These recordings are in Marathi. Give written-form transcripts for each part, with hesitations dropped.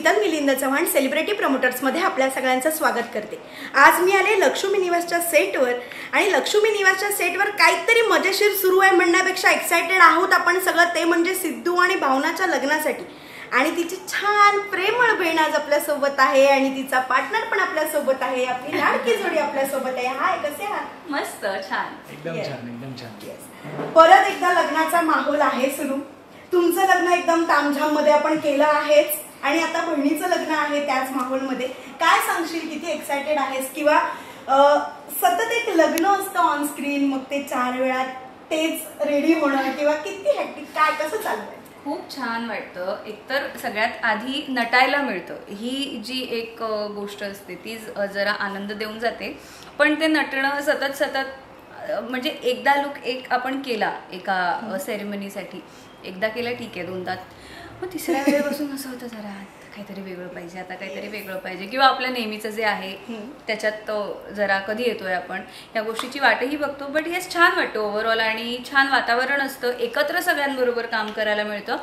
शीतल मिलिंद चव्हाण सेलिब्रिटी प्रमोटर्समध्ये आपल्या सगळ्यांचं स्वागत करते। आज मी आले लक्ष्मी निवासच्या सेटवर आणि लक्ष्मी निवासच्या सेटवर काहीतरी मजेशीर सुरू आहे म्हणण्यापेक्षा एक्साइटेड आहोत आपण सगळं, ते म्हणजे सिद्धू आणि भावनाच्या लग्नासाठी। आणि तिची छान प्रेमळ बहीण आज आपल्या सोबत आहे आणि तिचा पार्टनर पण आपल्या सोबत आहे, आपली लाडकी जोडी आपल्या सोबत आहे। हाय, कसे आहात? मस्त, छान, एकदम छान, एकदम छान। परत एकदा लग्नाचा माहोल आहे सुरू। तुमचं लग्न एकदम तामझाम मध्ये आपण केलं आहेच आणि आता बहिणीचं लग्न आहे त्याच माहोल मध्ये। काय सांगशील, किती एक्साइटेड आहेस? किंवा सतत एक लग्न असतं ऑन स्क्रीन, मग ते 4 वेळा तेच रेडी होणं किंवा किती हेक्टिक, काय कसं चाललंय? खूप छान वाटतं। एकतर सगळ्यात आधी नटायला मिळतं, ही जी एक गोष्ट असते ती जरा आनंद देऊन जाते। पण ते नटणं सतत म्हणजे एकदा लुक एक आपण केला एका सेरेमनीसाठी, एकदा केला ठीक आहे, 2दा, मग तिसऱ्या वेळेपासून असं होतं जरा काहीतरी वेगळं पाहिजे, आता काहीतरी वेगळं पाहिजे, किंवा आपलं नेहमीचं जे आहे त्याच्यात जरा कधी येतोय आपण या गोष्टीची वाटही बघतो। बट हेच छान वाटतं ओव्हरऑल आणि छान वातावरण असतं, एकत्र सगळ्यांबरोबर काम करायला मिळतं।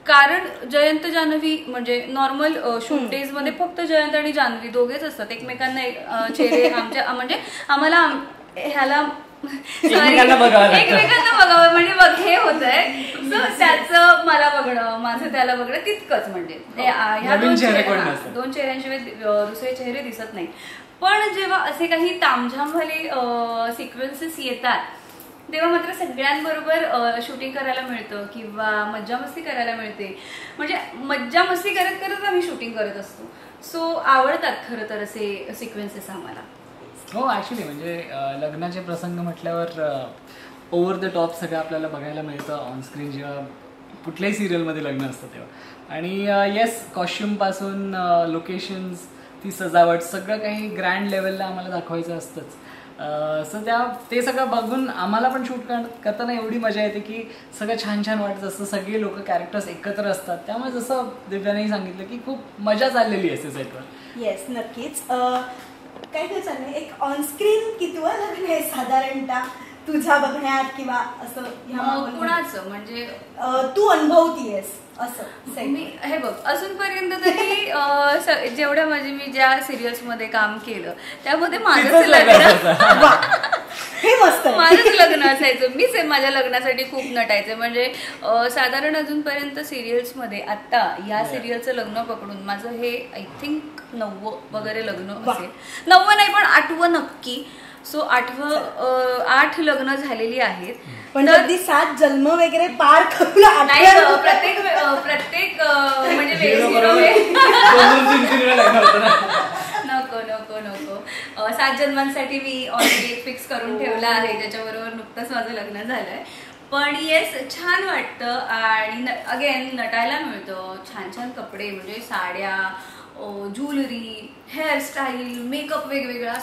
कारण जयंत जान्हवी म्हणजे नॉर्मल शूट डेज मध्ये फक्त जयंत आणि जान्हवी दोघेच असतात, एकमेकांना चेहरे आमच्या म्हणजे आम्हाला ह्याला एकमेकांना बघावं म्हणजे बघ हे होत आहे, त्याचं मला बघणं, माझं त्याला बघणं तितकंच, म्हणजे ह्या दोन चेहऱ्यांशिवाय दुसरे चेहरे दिसत नाही। पण जेव्हा असे काही तामझामवाले सिक्वेन्सेस येतात तेव्हा मात्र सगळ्यांबरोबर शूटिंग करायला मिळतं किंवा मज्जा मस्ती करायला मिळते। म्हणजे मज्जा मस्ती करत करत आम्ही शूटिंग करत असतो। सो आवडतात खरं तर असे सिक्वेन्सेस आम्हाला। हो, ऍक्च्युली म्हणजे लग्नाचे प्रसंग म्हटल्यावर ओव्हर द टॉप सगळं आपल्याला बघायला मिळतं ऑन स्क्रीन जेव्हा कुठल्याही सिरियलमध्ये लग्न असतं तेव्हा। आणि येस, कॉस्ट्युमपासून लोकेशन्स, ती सजावट, सगळं काही ग्रँड लेवलला आम्हाला दाखवायचं असतंच। सो ते सगळं बघून आम्हाला पण शूट करताना एवढी मजा येते की सगळं छान छान वाटत असतं, सगळे लोक कॅरेक्टर्स एकत्र असतात, त्यामुळे जसं दिव्यानेही सांगितलं की खूप मजा चाललेली असते सेटवर। येस, नक्कीच। काय काय चाललंय, एक ऑनस्क्रीन कितवं लग्न आहे साधारणतः तुझ्या बघण्यात किंवा असं कुणाचं, म्हणजे तू अनुभवतीयस असं? मी हे बघ, अजूनपर्यंत तरी जेवढ्या मी ज्या सिरियल्स मध्ये काम केलं त्यामध्ये माझंच लग्न हे मस्त, माझंच लग्न असायचं, मीच माझ्या लग्नासाठी खूप नटायचं। म्हणजे साधारण अजूनपर्यंत सिरियल्स मध्ये आता या सिरियलचं लग्न पकडून माझं हे आय थिंक 9वं वगैरे लग्न असेल, 9वं नाही पण 8वं नक्की। सो 8 लग्न झालेली आहेत, पण अगदी 7 जन्म वगैरे पार करून नाही, प्रत्येक म्हणजे नको 7 जन्मांसाठी मी ऑलरेडी एक फिक्स करून ठेवला आहे, त्याच्याबरोबर नुकतंच माझं लग्न झालंय। पण येस, छान वाटतं आणि अगेन नटायला मिळतं, छान छान कपडे म्हणजे साड्या, ज्वेलरी, हेअरस्टाईल, मेकअप वेगवेगळा,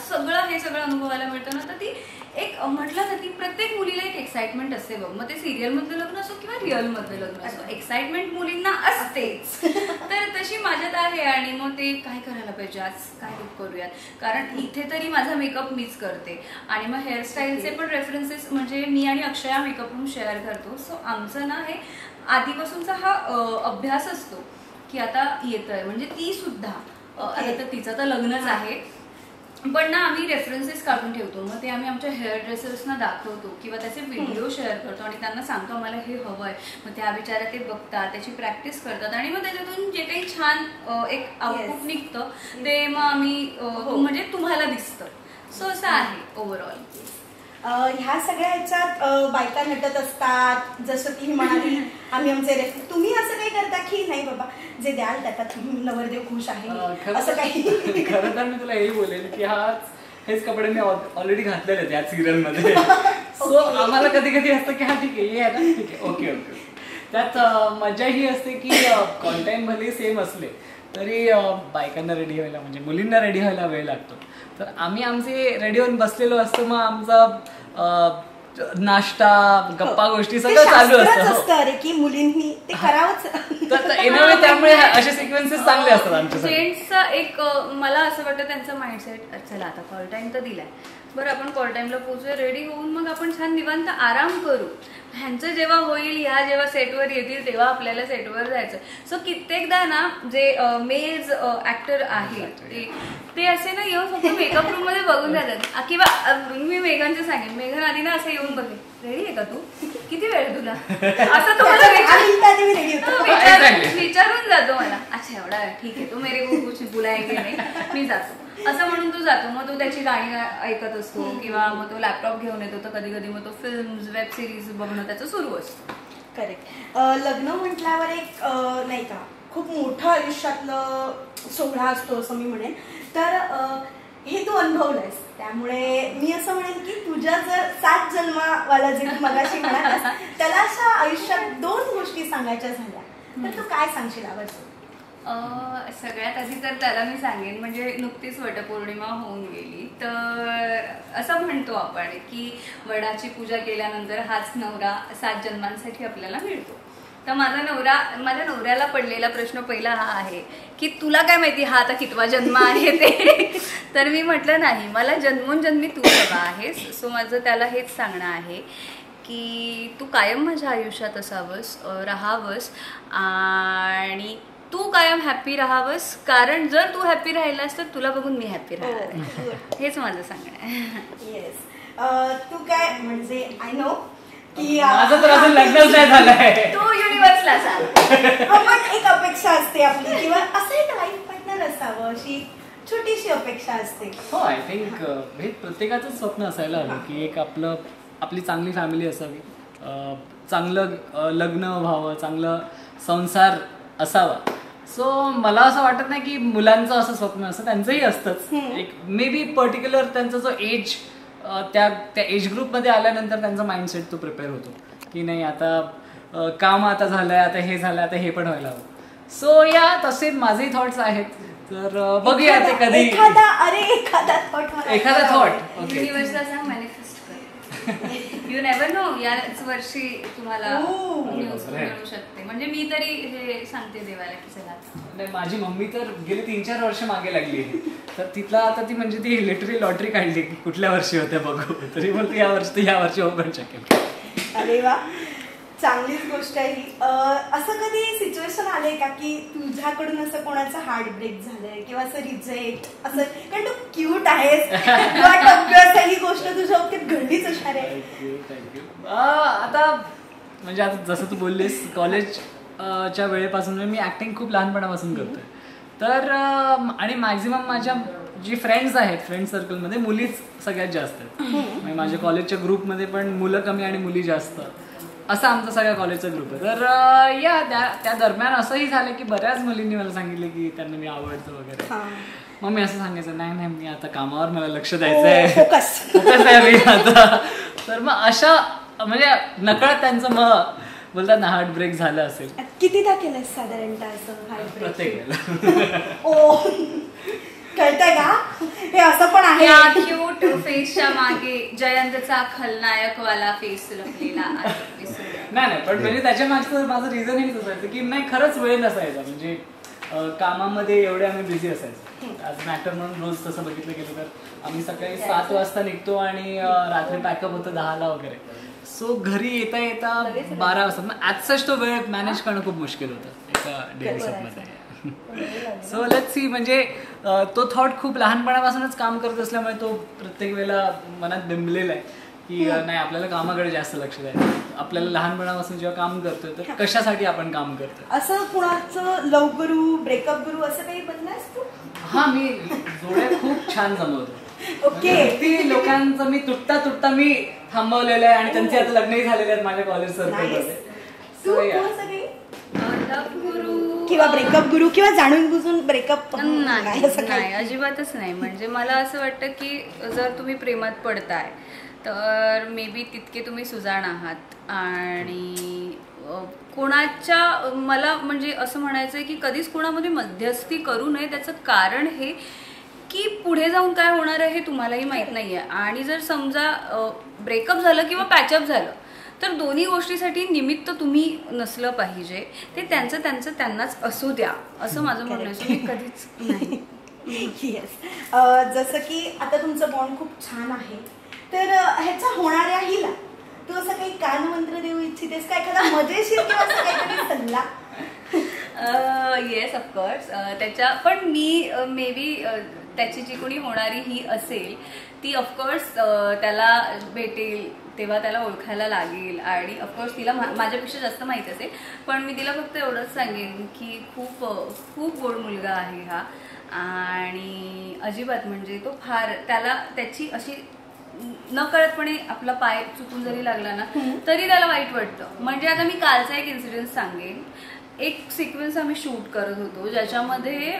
हे सगळं अनुभवायला मिळतं ना। तर ती एक म्हटलं ना, ती प्रत्येक मुलीला एक एक्साइटमेंट असते बघ, मग ते सिरियल मधलं लग्न असो किंवा रिअल मधलं लग्न असो, एक्साइटमेंट मुलींना असतेच। तर तशी माझ्यात आहे आणि मग ते काय करायला पाहिजे, आज काय लुक करूयात, कारण इथे तरी माझा मेकअप मीच करते आणि मग हेअरस्टाईलचे पण रेफरन्सेस म्हणजे मी आणि अक्षया मेकअप रूम शेअर करतो। सो आमचं ना हे आधीपासूनचा हा अभ्यास असतो की आता येतंय, म्हणजे ती सुद्धा आता तर तिचं तर लग्नच आहे पण ना आम्ही रेफरन्सेस काढून ठेवतो, मग ते आम्ही आमच्या हेअर ड्रेसर्सना दाखवतो किंवा त्याचे व्हिडिओ शेअर करतो आणि त्यांना सांगतो मला हे हवंय, मग त्या बिचाऱ्या ते बघतात, त्याची प्रॅक्टिस करतात आणि मग त्याच्यातून जे काही छान एक आउटपुट निघतं ते मग आम्ही म्हणजे तुम्हाला दिसतं। सो असं आहे ओव्हरऑल। ह्या सगळ्या ह्याच्यात बायका नटत असतात, जसं ती म्हणाली आम्ही आमचे तुम्ही असं काही करता की नाही बाबा जे द्याल त्याच्यात नवरदेव खुश आहे असं काही? खरं तर मी तुला हेही बोलेल की हेच कपडे मी ऑलरेडी घातलेले आहेत या सिरियल मध्ये। सो आम्हाला कधी कधी असतं की हा ठीक आहे, हे आहे ना, ठीक आहे, ओके ओके। त्यात मजा ही असते की कॉन्टेंट भले सेम असले तरी बायकांना रेडी व्हायला म्हणजे मुलींना रेडी व्हायला वेळ लागतो। तर आम्ही आमचे रेडी होऊन बसलेलो असतो, मग आमचा नाश्ता, गप्पा गोष्टी सगळं चालू असतं अरे की मुलींनी ते करावंच। तर त्यामुळे असे सिक्वेन्सेस चांगले असतात आमच्या जेंट्सचा एक मला असं वाटतं त्यांचं माइंडसेट, चला आता कॉल टाइम तर दिलाय, बरं आपण कॉल टाइमला पोहोचूया, रेडी होऊन मग आपण छान निवांत आराम करू. ह्यांचं जेव्हा होईल, ह्या जेव्हा सेटवर येतील तेव्हा आपल्याला सेटवर जायचं. सो कित्येकदा ना जे मेल्स ऍक्टर आहेत ते असे ना येऊन फक्त मेकअप रूम मध्ये बघून जातात. किंवा मी मेघनचं सांगेन, मेघन आधी ना असं येऊन बघे, रेडी आहे का तू, किती वेळ तुला, असं तुम्हाला विचारून जातो मला. अच्छा एवढा ठीक आहे, तो मेरे को कुछ बुलाएंगे नाही, मी जातो असं म्हणून तो जातो. मग तो त्याची गाणी ऐकत असतो किंवा मग तो लॅपटॉप घेऊन येतो, तर कधी कधी मग तो फिल्म्स वेब सिरीज बघणं त्याचं सुरू असतं. करेक्ट. लग्न म्हटल्यावर एक नाही का खूप मोठं आयुष्यातलं सोहळा असतो असं मी म्हणेन. तर हे तू अनुभवलंयस, त्यामुळे मी असं म्हणेन की तुझ्या जर 7 जन्मावाला जे तू मगाशी म्हणालास त्याला अशा आयुष्यात 2 गोष्टी सांगायच्या झाल्या तर तू काय सांगशील आवडतं? सगळ्यात आधी तर त्याला मी सांगेन, म्हणजे नुकतीच वटपौर्णिमा होऊन गेली, तर असं म्हणतो आपण की वडाची पूजा केल्यानंतर हाच नवरा 7 जन्मांसाठी आपल्याला मिळतो. तर माझ्या नवऱ्याला पडलेला प्रश्न पहिला हा आहे की तुला काय माहिती हा आता कितवा जन्म आहे ते. तर मी म्हटलं नाही, मला जन्मोनजन्मी तू हवा आहेस. सो माझं त्याला हेच सांगणं आहे की तू कायम माझ्या आयुष्यात असावंस, राहावंस आणि तू कायम हॅप्पी राहावंस. कारण जर तू हॅप्पी राहिलास तर तुला बघून मी हॅप्पी राहणार. हेच माझं सांगणं आहे. येस. तू काय म्हणजे आय नो की माझं तर अजून लग्नच नाही झालंय. तू युनिव्हर्सला सांग. आपण एक अपेक्षा असते आपली किंवा असं एक लाईफ पार्टनर असावं अशी छोटीशी अपेक्षा असते. हो, आय थिंक हे प्रत्येकाचं स्वप्न असायला हवं की एक आपली चांगली फॅमिली असावी, चांगलं लग्न व्हावं, चांगलं संसार असावा. सो मला असं वाटत नाही की मुलांचं असं स्वप्न असतं, त्यांचंही असतंच. एक मे बी पर्टिक्युलर त्यांचा जो एज त्या एज ग्रुपमध्ये आल्यानंतर त्यांचा माइंडसेट तो प्रिपेअर होतो की नाही आता काम आता झालंय, आता हे झालंय, आता हे पण व्हायला हवं. सो या तसे माझेही थॉट्स आहेत. तर बघूया ते कधी एखादा थॉट युनिव्हर्सला सांग मॅनिफेस्ट कर. यू नेव्हर नो, याच वर्षी तुम्हाला न्यूज मिळू शकते. म्हणजे मी तरी हे सांगते देवाला की चला. माझी मम्मी तर गेली 3-4 वर्ष मागे लागली, तर तिथला आता ती म्हणजे ती लिटरली लॉटरी काढली की कुठल्या वर्षी होत्या बघू. तरी बोलते या वर्षी हो पण शकेल. अरे वा, चांगलीच गोष्ट आहे ही. असं कधी सिच्युएशन आलंय का की तुझ्याकडून असं कोणाचं हार्ट ब्रेक झालंय किंवा असं रिजेक्ट असं, कारण तू क्यूट आहेस ही गोष्ट तुझ्या बाबतीत घडलीच असणार आहे. थँक्यू. आता म्हणजे आता जसं तू बोललीस कॉलेजच्या वेळेपासून मी ऍक्टिंग खूप लहानपणापासून करतोय. तर आणि मॅक्झिमम माझ्या जी फ्रेंड्स आहेत फ्रेंड सर्कलमध्ये मुलीच सगळ्यात जास्त आहेत. म्हणजे माझ्या कॉलेजच्या ग्रुपमध्ये पण मुलं कमी आणि मुली जास्त, असा आमचा सगळ्या कॉलेजचा ग्रुप आहे. तर या त्या दरम्यान असंही झालं की बऱ्याच मुलींनी मला सांगितलं की त्यांना मी आवडतो वगैरे. मग मी असं सांगायचं नाही मी आता कामावर मला लक्ष द्यायचंय, फोकस आहे मी आता. तर मग अशा म्हणजे नकळत त्यांचं मग बोलतात ना हार्ट ब्रेक झालं असेल. कितीदा केलं साधारणतः असं हार्ट ब्रेक? प्रत्येक ओ कळतंय का हे असं पण आहे. क्यूट फेसच्या मागे जयंतचा खलनायक वाला फेस लपलेला आहे. नाही पण म्हणजे त्याच्या मागचं माझं रिझन हेच असायचं की नाही खरंच वेळ नसायचा. म्हणजे कामामध्ये एवढे आम्ही बिझी असायचो. ॲज ॲक्टर म्हणून रोज तसं बघितलं गेलं तर आम्ही सकाळी 7 वाजता निघतो आणि रात्री पॅकअप होतं 10ला वगैरे. सो घरी येता 12 वाजता. मग ॲज सच तो वेळ मॅनेज करणं खूप मुश्किल होतं एका डेली सेटमध्ये. So let's see. म्हणजे तो थॉट खूप लहानपणापासूनच काम करत असल्यामुळे तो प्रत्येक वेळेला मनात बिंबलेला आहे की नाही आपल्याला कामाकडे जास्त लक्ष द्यायचं. आपल्याला लहानपणापासून जेव्हा काम करतोय तर कशासाठी आपण काम करतोय. असं कुणाचं लव्ह गुरु ब्रेकअप गुरु असं काही बनलास तू? हा, मी जोड्या खूप छान जमवतो. ओके. किती लोकांचं मी तुटता मी थांबवलेलं आहे आणि त्यांचे आता लग्नही झालेले आहेत माझ्या कॉलेज सर्कलमध्ये. किंवा ब्रेकअप गुरु किंवा जाणून बुजून ब्रेकअप? नाही, अजिबातच नाही. म्हणजे मला असं वाटतं की जर तुम्ही प्रेमात पडताय तर मे बी तितके तुम्ही सुजाण आहात आणि कोणाच्या मला म्हणजे असं म्हणायचं आहे की कधीच कोणामध्ये मध्यस्थी करू नये. त्याचं कारण हे की पुढे जाऊन काय होणार आहे हे तुम्हालाही माहीत नाही आहे. आणि जर समजा ब्रेकअप झालं किंवा पॅचअप झालं तर दोन्ही गोष्टीसाठी निमित्त तुम्ही नसलं पाहिजे. ते त्यांचं त्यांनाच असू द्या असं माझं म्हणणं आहे. मी कधीच नाही. येस. जसं की आता तुमचं बॉन्ड खूप छान आहे, तर ह्याच्या होणाऱ्या हिला तू असं काही कानमंत्र देऊ इच्छितेस का, एखादा मजेशीर किंवा असं काहीतरी सल्ला? Yes of course. त्याच्या पण मी मे बी त्याची जी कोणी होणारी ही असेल ती ऑफकोर्स त्याला भेटेल तेव्हा त्याला ओळखायला लागेल आणि ऑफकोर्स तिला माझ्यापेक्षा जास्त माहीत असेल, पण मी तिला फक्त एवढंच सांगेन की खूप खूप गोड मुलगा आहे हा आणि अजिबात म्हणजे तो फार त्याला त्याची अशी नकळतपणे आपला पाय चुकून जरी लागला ना तरी त्याला वाईट वाटतं. म्हणजे आता मी कालचा एक इन्सिडेंट सांगेन. एक सिक्वेन्स आम्ही शूट करत होतो ज्याच्यामध्ये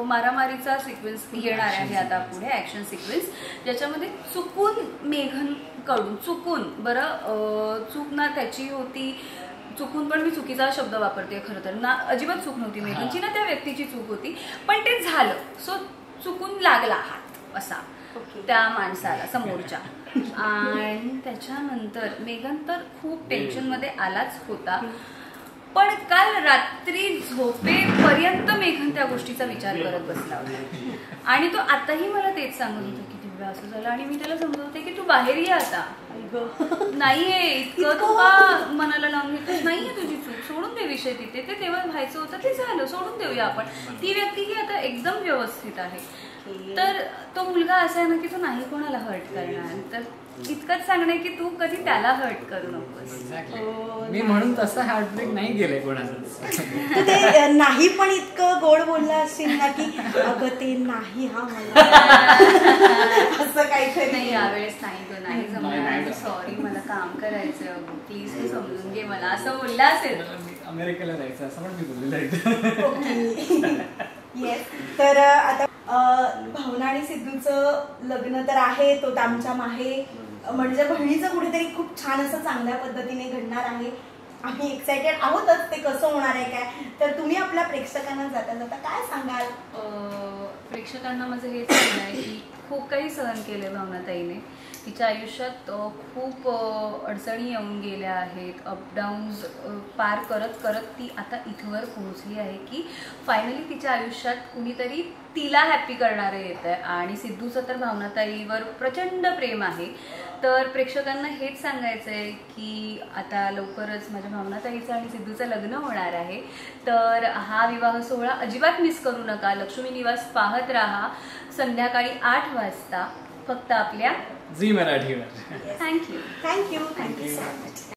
मारामारीचा सिक्वेन्स येणार आहे आता पुढे, ऍक्शन सिक्वेन्स, ज्याच्यामध्ये चुकून मेघन कडून चूक ना त्याची होती, चुकून पण मी चुकीचा शब्द वापरते खरं तर ना, अजिबात चूक नव्हती मेघनची ना, त्या व्यक्तीची चूक होती, पण ते झालं. सो चुकून लागला हात असा त्या माणसाला समोरच्या. आणि त्याच्यानंतर मेघन तर खूप टेन्शनमध्ये आलाच होता, पण काल रात्री झोपेपर्यंत मेघन त्या गोष्टीचा विचार करत बसला होता आणि तो आताही मला तेच सांगत होता की तेवढं असं झालं. आणि मी त्याला समजवते की तू बाहेर ये आता, नाहीये इतकं तू का मनाला लावून घेतोस, नाहीये तुझी चूक, सोडून दे विषय तिथे, ते तेव्हा व्हायचं होतं ते झालं, सोडून देऊया आपण. ती व्यक्ती ही आता एकदम व्यवस्थित आहे. तर तो मुलगा असा आहे ना की तो नाही कोणाला हर्ट करणार, तर इतकंच सांगणं की तू कधी त्याला हर्ट करू नकोस. मी म्हणून तसं हार्टब्रेक नाही गेलंय कोणाचं. ते नाही पण इतकं गोड बोलला असेल ना की अगं ते नाही हा मला असं काहीतरी. नाही यावेळेस नाही, तो नाही जमणार, सॉरी मला काम करायचं, प्लीज तू समजून घे मला, असं बोलला असेल. अमेरिकेला जायचं असं पण मी बोललेलं आहे. येस. तर आता भावना आणि सिद्धूचं लग्न तर आहे, तो तामच्या माहे म्हणजे बहिणीचं कुठेतरी खूप छान असं चांगल्या पद्धतीने घडणार आहे. आम्ही एक्सायटेड आहोतच ते कसं होणार आहे काय. तर तुम्ही आपल्या प्रेक्षकांना जाता जाता काय सांगाल? प्रेक्षकांना माझं हेच सांगणं आहे की खूप काही सहन केलंय भावनाताईने. तिच्या आयुष्यात खूप अडचणी येऊन गेल्या आहेत, अपडाऊन्स पार करत करत ती आता इथवर पोहोचली आहे की फायनली तिच्या आयुष्यात कुणीतरी तिला हॅप्पी करणारं येत आहे. आणि सिद्धूचं तर भावनाताईवर प्रचंड प्रेम आहे. तर प्रेक्षकांना हेच सांगायचं आहे की आता लवकरच माझ्या भावनाताईचं आणि सिद्धूचं लग्न होणार आहे, तर हा विवाह सोहळा अजिबात मिस करू नका. लक्ष्मी निवास पाहत राहा संध्याकाळी 8 वाजता फक्त आपल्या झी मराठीवर. थँक्यू. Thank you so much.